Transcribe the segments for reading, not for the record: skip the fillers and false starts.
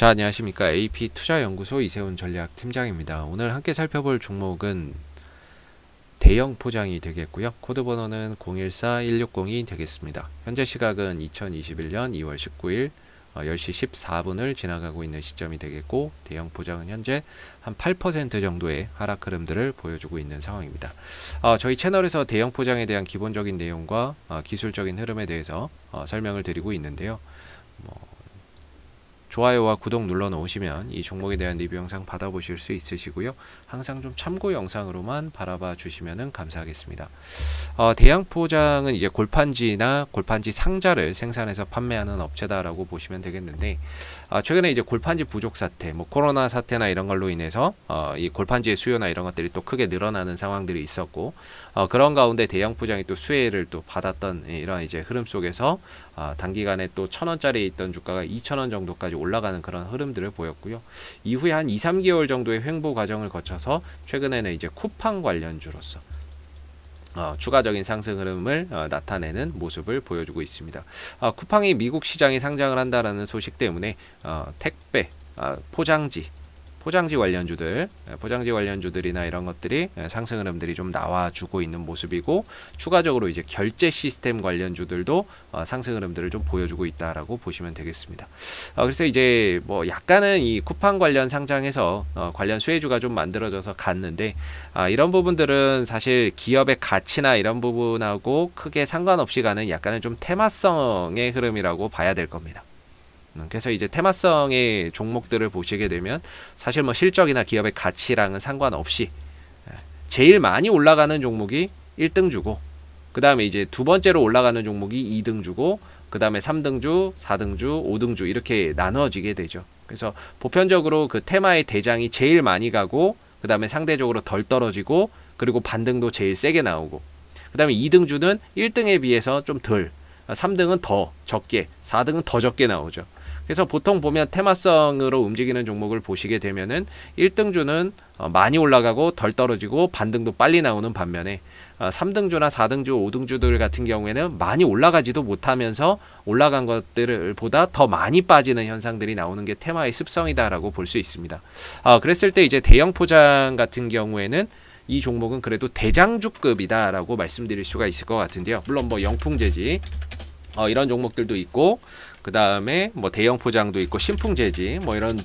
자, 안녕하십니까. AP투자연구소 이세훈 전략팀장입니다. 오늘 함께 살펴볼 종목은 대형 포장이 되겠고요. 코드 번호는 014160이 되겠습니다. 현재 시각은 2021년 2월 19일 10시 14분을 지나가고 있는 시점이 되겠고, 대형 포장은 현재 한 8% 정도의 하락 흐름들을 보여주고 있는 상황입니다. 저희 채널에서 대형 포장에 대한 기본적인 내용과 기술적인 흐름에 대해서 설명을 드리고 있는데요. 좋아요와 구독 눌러 놓으시면 이 종목에 대한 리뷰 영상 받아보실 수 있으시고요. 항상 좀 참고 영상으로만 바라봐 주시면 감사하겠습니다. 대형 포장은 이제 골판지나 골판지 상자를 생산해서 판매하는 업체다라고 보시면 되겠는데, 최근에 이제 골판지 부족 사태, 코로나 사태나 이런 걸로 인해서 이 골판지의 수요나 이런 것들이 또 크게 늘어나는 상황들이 있었고, 그런 가운데 대형 포장이 또 수혜를 또 받았던 이런 이제 흐름 속에서 단기간에 또 1,000원짜리 있던 주가가 2,000원 정도까지 올라가는 그런 흐름들을 보였고요. 이후에 한 2-3개월 정도의 횡보 과정을 거쳐서 최근에는 이제 쿠팡 관련주로서 추가적인 상승 흐름을 나타내는 모습을 보여주고 있습니다. 쿠팡이 미국 시장에 상장을 한다라는 소식 때문에 택배, 포장지 관련주들이나 이런 것들이 상승 흐름들이 좀 나와주고 있는 모습이고, 추가적으로 이제 결제 시스템 관련주들도 상승 흐름들을 좀 보여주고 있다라고 보시면 되겠습니다. 그래서 이제 약간은 이 쿠팡 관련 상장에서 관련 수혜주가 좀 만들어져서 갔는데, 이런 부분들은 사실 기업의 가치나 이런 부분하고 크게 상관없이 가는 약간은 좀 테마성의 흐름이라고 봐야 될 겁니다. 그래서 이제 테마성의 종목들을 보시게 되면 사실 실적이나 기업의 가치랑은 상관없이 제일 많이 올라가는 종목이 1등주고, 그 다음에 이제 두 번째로 올라가는 종목이 2등주고, 그 다음에 3등주, 4등주, 5등주 이렇게 나누어지게 되죠. 그래서 보편적으로 그 테마의 대장이 제일 많이 가고, 그 다음에 상대적으로 덜 떨어지고, 그리고 반등도 제일 세게 나오고, 그 다음에 2등주는 1등에 비해서 좀 덜, 3등은 더 적게, 4등은 더 적게 나오죠. 그래서 보통 보면 테마성으로 움직이는 종목을 보시게 되면은 1등주는 많이 올라가고 덜 떨어지고 반등도 빨리 나오는 반면에 3등주나 4등주, 5등주들 같은 경우에는 많이 올라가지도 못하면서 올라간 것들을 보다 더 많이 빠지는 현상들이 나오는 게 테마의 습성이다라고 볼 수 있습니다. 그랬을 때 이제 대형 포장 같은 경우에는 이 종목은 그래도 대장주급이다라고 말씀드릴 수가 있을 것 같은데요. 물론 영풍재지 이런 종목들도 있고, 그 다음에 대형 포장도 있고 신풍재지 이런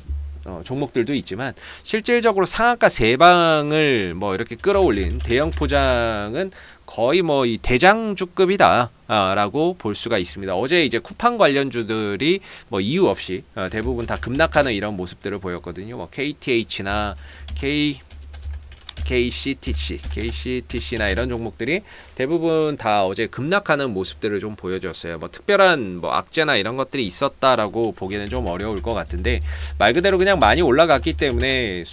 종목들도 있지만, 실질적으로 상한가 3방을 이렇게 끌어올린 대형 포장은 거의 이 대장주급이다 라고 볼 수가 있습니다. 어제 이제 쿠팡 관련주들이 이유 없이 대부분 다 급락하는 이런 모습들을 보였거든요. KTH나 KCTC나 이런 종목들이 대부분 다 어제 급락하는 모습들을 좀 보여줬어요. 특별한 악재나 이런 것들이 있었다라고 보기에는 좀 어려울 것 같은데, 말 그대로 그냥 많이 올라갔기 때문에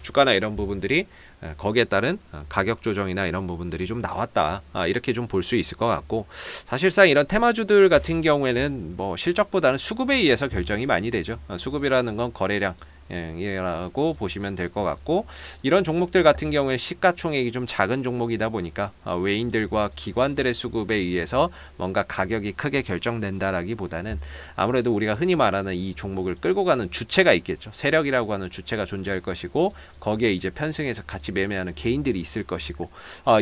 주가나 이런 부분들이 거기에 따른 가격 조정이나 이런 부분들이 좀 나왔다, 이렇게 좀 볼 수 있을 것 같고, 사실상 이런 테마주들 같은 경우에는 실적보다는 수급에 의해서 결정이 많이 되죠. 수급이라는 건 거래량 이라고 보시면 될 것 같고, 이런 종목들 같은 경우에 시가총액이 좀 작은 종목이다 보니까 외인들과 기관들의 수급에 의해서 뭔가 가격이 크게 결정된다라기보다는 아무래도 우리가 흔히 말하는 이 종목을 끌고 가는 주체가 있겠죠. 세력이라고 하는 주체가 존재할 것이고, 거기에 이제 편승해서 같이 매매하는 개인들이 있을 것이고,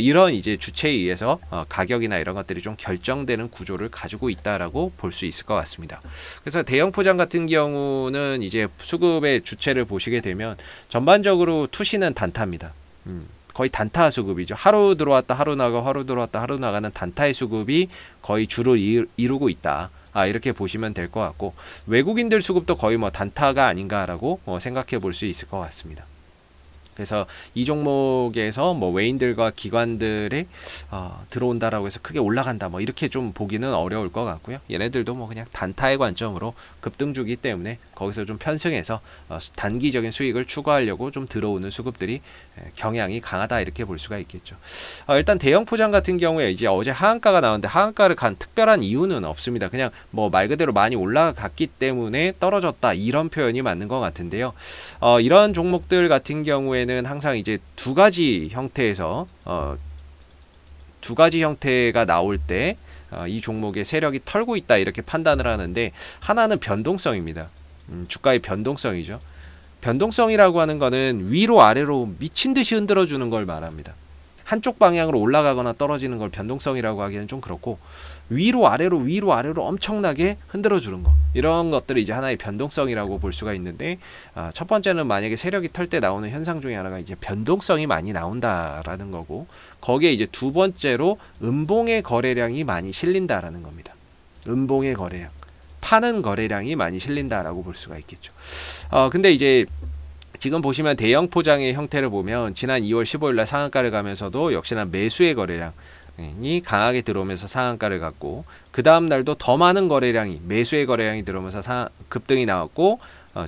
이런 이제 주체에 의해서 가격이나 이런 것들이 좀 결정되는 구조를 가지고 있다라고 볼 수 있을 것 같습니다. 그래서 대형 포장 같은 경우는 이제 수급의 주체를 보시게 되면 전반적으로 투시는 단타입니다. 거의 단타 수급이죠. 하루 들어왔다 하루 나가, 하루 들어왔다 하루 나가는 단타의 수급이 거의 주를 이루고 있다, 이렇게 보시면 될 것 같고, 외국인들 수급도 거의 단타가 아닌가라고 생각해 볼 수 있을 것 같습니다. 그래서 이 종목에서 외인들과 기관들이 들어온다라고 해서 크게 올라간다 이렇게 좀 보기는 어려울 것 같고요. 얘네들도 그냥 단타의 관점으로 급등주기 때문에 거기서 좀 편승해서 단기적인 수익을 추구하려고 좀 들어오는 수급들이 경향이 강하다, 이렇게 볼 수가 있겠죠. 일단 대형 포장 같은 경우에 이제 어제 하한가가 나왔는데, 하한가를 간 특별한 이유는 없습니다. 그냥 말 그대로 많이 올라갔기 때문에 떨어졌다, 이런 표현이 맞는 것 같은데요. 이런 종목들 같은 경우에는 항상 이제 두 가지 형태에서 두 가지 형태가 나올 때 이 종목의 세력이 털고 있다, 이렇게 판단을 하는데, 하나는 변동성입니다. 주가의 변동성이죠. 변동성이라고 하는 거는 위로 아래로 미친 듯이 흔들어 주는 걸 말합니다. 한쪽 방향으로 올라가거나 떨어지는 걸 변동성이라고 하기는 좀 그렇고, 위로 아래로 엄청나게 흔들어 주는 거, 이런 것들을 이제 하나의 변동성이라고 볼 수가 있는데, 첫 번째는 만약에 세력이 털 때 나오는 현상 중에 하나가 이제 변동성이 많이 나온다라는 거고, 거기에 이제 두 번째로 음봉의 거래량이 많이 실린다라는 겁니다. 음봉의 거래량, 파는 거래량이 많이 실린다라고 볼 수가 있겠죠. 근데 이제 지금 보시면 대형 포장의 형태를 보면 지난 2월 15일 날 상한가를 가면서도 역시나 매수의 거래량이 강하게 들어오면서 상한가를 갔고, 그 다음 날도 더 많은 거래량이, 매수의 거래량이 들어오면서 급등이 나왔고,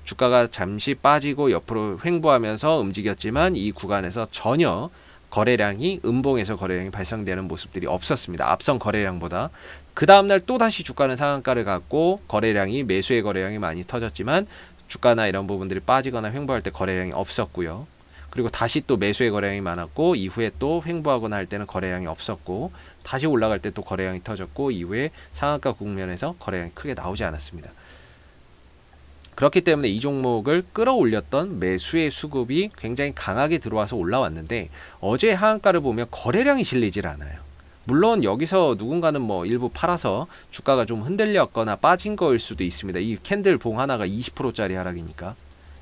주가가 잠시 빠지고 옆으로 횡보하면서 움직였지만 이 구간에서 전혀 거래량이, 음봉에서 거래량이 발생되는 모습들이 없었습니다. 앞선 거래량보다. 그 다음날 또다시 주가는 상한가를 갔고, 거래량이, 매수의 거래량이 많이 터졌지만 주가나 이런 부분들이 빠지거나 횡보할 때 거래량이 없었고요. 그리고 다시 또 매수의 거래량이 많았고, 이후에 또 횡보하거나 할 때는 거래량이 없었고, 다시 올라갈 때 또 거래량이 터졌고, 이후에 상한가 국면에서 거래량이 크게 나오지 않았습니다. 그렇기 때문에 이 종목을 끌어올렸던 매수의 수급이 굉장히 강하게 들어와서 올라왔는데, 어제 하한가를 보면 거래량이 실리질 않아요. 물론 여기서 누군가는 뭐 일부 팔아서 주가가 좀 흔들렸거나 빠진 거일 수도 있습니다. 이 캔들 봉 하나가 20%짜리 하락이니까,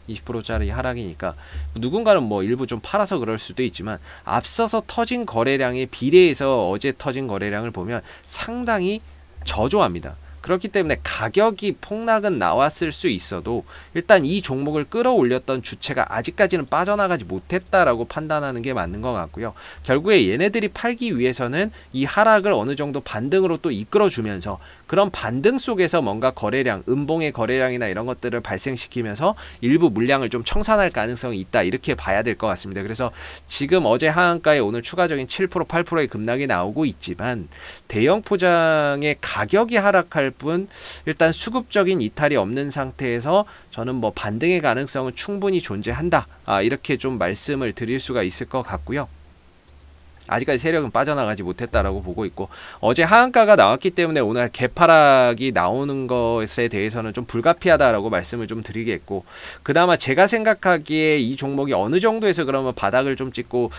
20%짜리 하락이니까 누군가는 뭐 일부 좀 팔아서 그럴 수도 있지만, 앞서서 터진 거래량에 비례해서 어제 터진 거래량을 보면 상당히 저조합니다. 그렇기 때문에 가격이 폭락은 나왔을 수 있어도 일단 이 종목을 끌어올렸던 주체가 아직까지는 빠져나가지 못했다라고 판단하는 게 맞는 것 같고요. 결국에 얘네들이 팔기 위해서는 이 하락을 어느 정도 반등으로 또 이끌어주면서, 그런 반등 속에서 뭔가 거래량, 음봉의 거래량이나 이런 것들을 발생시키면서 일부 물량을 좀 청산할 가능성이 있다, 이렇게 봐야 될 것 같습니다. 그래서 지금 어제 하한가에 오늘 추가적인 7%, 8%의 급락이 나오고 있지만, 대형 포장의 가격이 하락할 뿐 일단 수급적인 이탈이 없는 상태에서 저는 뭐 반등의 가능성은 충분히 존재한다, 이렇게 좀 말씀을 드릴 수가 있을 것 같고요. 아직까지 세력은 빠져나가지 못했다라고 보고 있고, 어제 하한가가 나왔기 때문에 오늘 개파락이 나오는 것에 대해서는 좀 불가피하다라고 말씀을 좀 드리겠고, 그나마 제가 생각하기에 이 종목이 어느 정도에서 그러면 바닥을 좀 찍고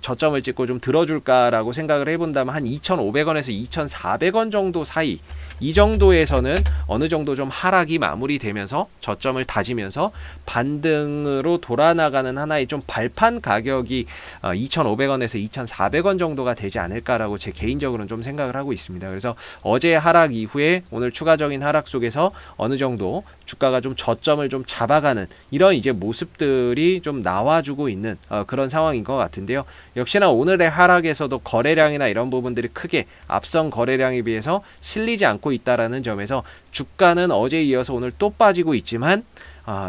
저점을 찍고 좀 들어줄까라고 생각을 해본다면 한 2,500원에서 2,400원 정도 사이, 이 정도에서는 어느 정도 좀 하락이 마무리되면서 저점을 다지면서 반등으로 돌아나가는 하나의 좀 발판 가격이 2,500원에서 2,400원 정도가 되지 않을까라고 제 개인적으로는 좀 생각을 하고 있습니다. 그래서 어제 하락 이후에 오늘 추가적인 하락 속에서 어느 정도 주가가 좀 저점을 좀 잡아가는 이런 이제 모습들이 좀 나와주고 있는 그런 상황인 것 같은데요. 역시나 오늘의 하락에서도 거래량이나 이런 부분들이 크게 앞선 거래량에 비해서 실리지 않고 있다라는 점에서 주가는 어제에 이어서 오늘 또 빠지고 있지만,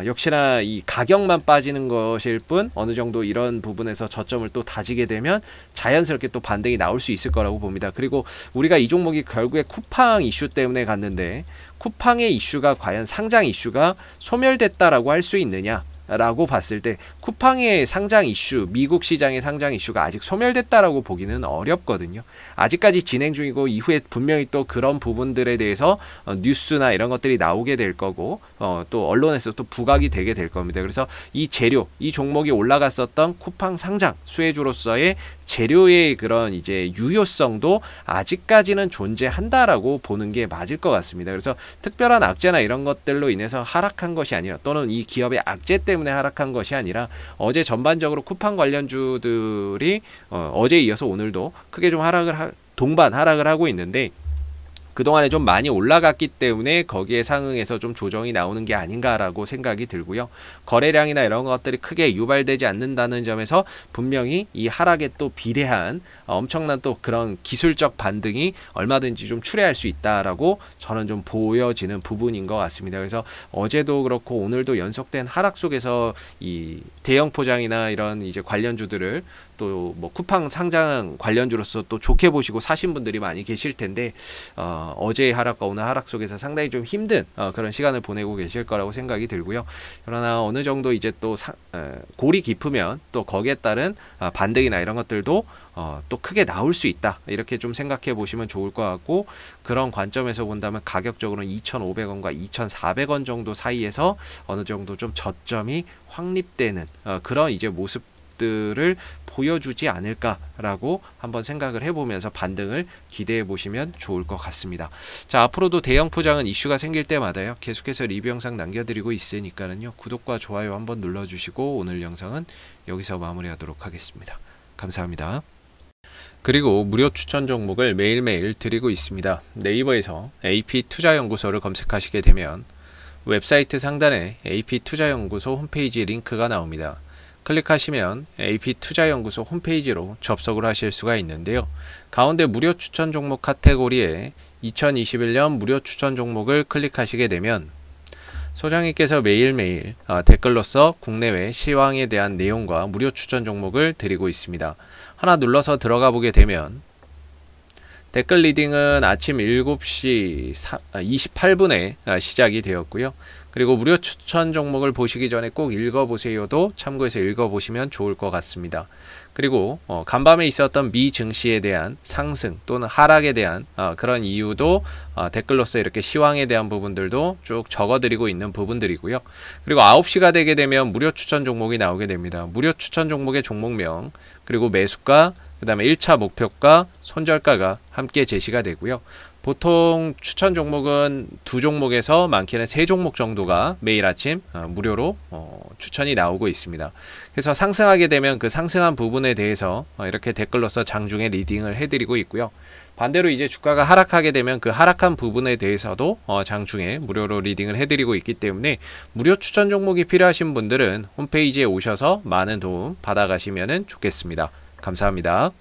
역시나 이 가격만 빠지는 것일 뿐 어느 정도 이런 부분에서 저점을 또 다지게 되면 자연스럽게 또 반등이 나올 수 있을 거라고 봅니다. 그리고 우리가 이 종목이 결국에 쿠팡 이슈 때문에 갔는데, 쿠팡의 이슈가 과연 상장 이슈가 소멸됐다라고 할 수 있느냐 라고 봤을 때, 쿠팡의 상장 이슈, 미국 시장의 상장 이슈가 아직 소멸됐다라고 보기는 어렵거든요. 아직까지 진행 중이고, 이후에 분명히 또 그런 부분들에 대해서 뉴스나 이런 것들이 나오게 될 거고, 또 언론에서 또 부각이 되게 될 겁니다. 그래서 이 재료, 이 종목이 올라갔었던 쿠팡 상장 수혜주로서의 재료의 그런 이제 유효성도 아직까지는 존재한다라고 보는 게 맞을 것 같습니다. 그래서 특별한 악재나 이런 것들로 인해서 하락한 것이 아니라, 또는 이 기업의 악재 때문에 하락한 것이 아니라, 어제 전반적으로 쿠팡 관련주들이 어제에 이어서 오늘도 크게 좀 동반 하락을 하고 있는데, 그동안에 좀 많이 올라갔기 때문에 거기에 상응해서 좀 조정이 나오는 게 아닌가라고 생각이 들고요. 거래량이나 이런 것들이 크게 유발되지 않는다는 점에서 분명히 이 하락에 또 비례한 엄청난 또 그런 기술적 반등이 얼마든지 좀 출해할 수 있다라고 저는 좀 보여지는 부분인 것 같습니다. 그래서 어제도 그렇고 오늘도 연속된 하락 속에서 이 대형 포장이나 이런 이제 관련주들을 또 뭐 쿠팡 상장 관련주로서 또 좋게 보시고 사신 분들이 많이 계실 텐데, 어제의 하락과 오늘 하락 속에서 상당히 좀 힘든 그런 시간을 보내고 계실 거라고 생각이 들고요. 그러나 어느 정도 이제 또 골이 깊으면 또 거기에 따른 반등이나 이런 것들도 또 크게 나올 수 있다. 이렇게 좀 생각해 보시면 좋을 것 같고, 그런 관점에서 본다면 가격적으로는 2,500원과 2,400원 정도 사이에서 어느 정도 좀 저점이 확립되는 그런 이제 모습들을 보여주지 않을까라고 한번 생각을 해보면서 반등을 기대해 보시면 좋을 것 같습니다. 자, 앞으로도 대형 포장은 이슈가 생길 때마다요, 계속해서 리뷰 영상 남겨드리고 있으니까는요, 구독과 좋아요 한번 눌러주시고 오늘 영상은 여기서 마무리하도록 하겠습니다. 감사합니다. 그리고 무료 추천 종목을 매일매일 드리고 있습니다. 네이버에서 AP투자연구소를 검색하시게 되면 웹사이트 상단에 AP투자연구소 홈페이지 링크가 나옵니다. 클릭하시면 AP투자연구소 홈페이지로 접속을 하실 수가 있는데요. 가운데 무료 추천 종목 카테고리에 2021년 무료 추천 종목을 클릭하시게 되면 소장님께서 매일매일 댓글로서 국내외 시황에 대한 내용과 무료 추천 종목을 드리고 있습니다. 하나 눌러서 들어가 보게 되면 댓글 리딩은 아침 7시 28분에 시작이 되었고요. 그리고 무료 추천 종목을 보시기 전에 꼭 읽어보세요도 참고해서 읽어보시면 좋을 것 같습니다. 그리고 간밤에 있었던 미 증시에 대한 상승 또는 하락에 대한 그런 이유도 댓글로서 이렇게 시황에 대한 부분들도 쭉 적어드리고 있는 부분들이고요. 그리고 9시가 되게 되면 무료 추천 종목이 나오게 됩니다. 무료 추천 종목의 종목명, 그리고 매수가, 그 다음에 1차 목표가, 손절가가 함께 제시가 되고요. 보통 추천 종목은 2종목에서 많게는 3종목 정도가 매일 아침 무료로 추천이 나오고 있습니다. 그래서 상승하게 되면 그 상승한 부분에 대해서 이렇게 댓글로서 장중에 리딩을 해드리고 있고요. 반대로 이제 주가가 하락하게 되면 그 하락한 부분에 대해서도 장중에 무료로 리딩을 해드리고 있기 때문에 무료 추천 종목이 필요하신 분들은 홈페이지에 오셔서 많은 도움 받아가시면 좋겠습니다. 감사합니다.